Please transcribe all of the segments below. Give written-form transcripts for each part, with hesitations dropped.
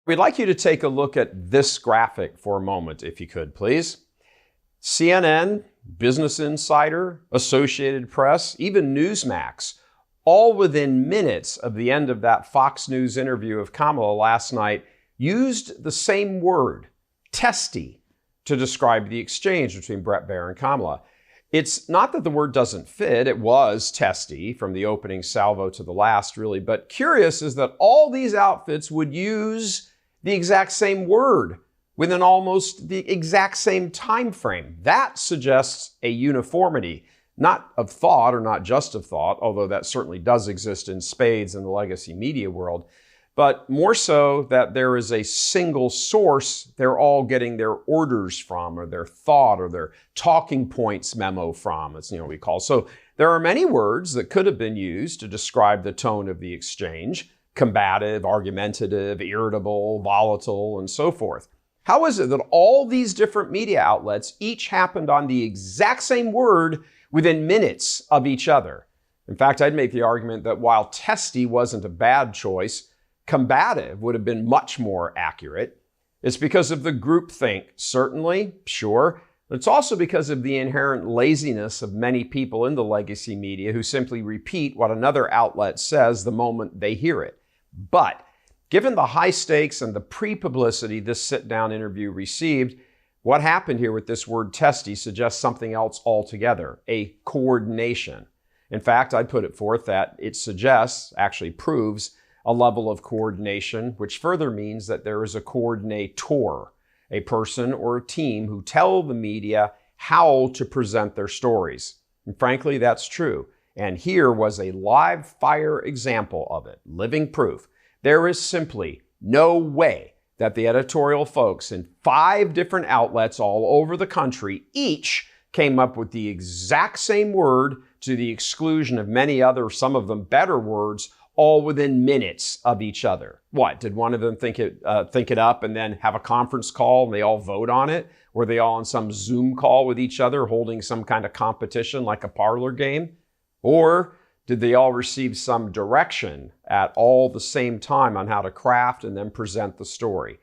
We'd like you to take a look at this graphic for a moment, if you could, please. CNN, Business Insider, Associated Press, even Newsmax, all within minutes of the end of that Fox News interview of Kamala last night, used the same word, testy, to describe the exchange between Bret Baier and Kamala. It's not that the word doesn't fit. It was testy from the opening salvo to the last, really. But curious is that all these outfits would use the exact same word within almost the exact same time frame. That suggests a uniformity, not of thought or not just of thought, although that certainly does exist in spades in the legacy media world, but more so that there is a single source they're all getting their orders from, or their thought or their talking points memo from, as we call. So there are many words that could have been used to describe the tone of the exchange: combative, argumentative, irritable, volatile, and so forth. How is it that all these different media outlets each happened on the exact same word within minutes of each other? In fact, I'd make the argument that while testy wasn't a bad choice, combative would have been much more accurate. It's because of the groupthink, certainly, sure. But it's also because of the inherent laziness of many people in the legacy media who simply repeat what another outlet says the moment they hear it. But given the high stakes and the pre-publicity this sit-down interview received, what happened here with this word testy suggests something else altogether, a coordination. In fact, I'd put it forth that it suggests, actually proves, a level of coordination, which further means that there is a coordinator, a person or a team who tell the media how to present their stories. And frankly, that's true. And here was a live fire example of it, living proof. There is simply no way that the editorial folks in 5 different outlets all over the country each came up with the exact same word to the exclusion of many other, some of them better words, all within minutes of each other. What, did one of them think it up and then have a conference call and they all vote on it? Were they all on some Zoom call with each other holding some kind of competition like a parlor game? Or did they all receive some direction at all the same time on how to craft and then present the story?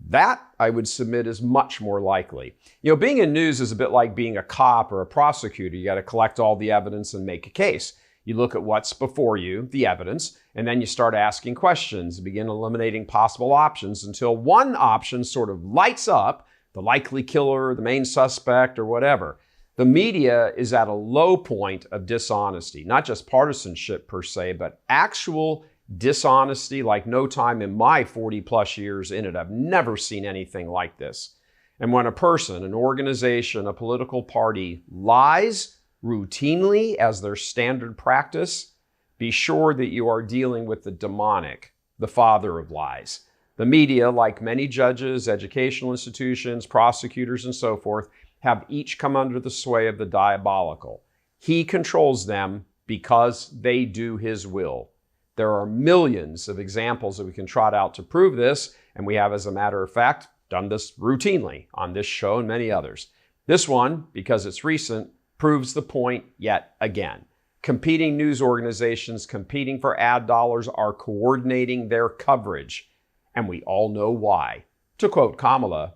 That, I would submit, is much more likely. Being in news is a bit like being a cop or a prosecutor. You got to collect all the evidence and make a case. You look at what's before you, the evidence, and then you start asking questions, begin eliminating possible options until one option sort of lights up, the likely killer, the main suspect, or whatever. The media is at a low point of dishonesty, not just partisanship per se, but actual dishonesty like no time in my 40 plus years in it. I've never seen anything like this. And when a person, an organization, a political party lies routinely as their standard practice, be sure that you are dealing with the demonic, the father of lies. The media, like many judges, educational institutions, prosecutors, and so forth, have each come under the sway of the diabolical. He controls them because they do his will. There are millions of examples that we can trot out to prove this, and we have, as a matter of fact, done this routinely on this show and many others. This one, because it's recent, proves the point yet again. Competing news organizations competing for ad dollars are coordinating their coverage, and we all know why. To quote Kamala,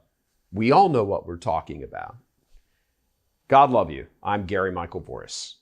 we all know what we're talking about. God love you. I'm Gary Michael Voris.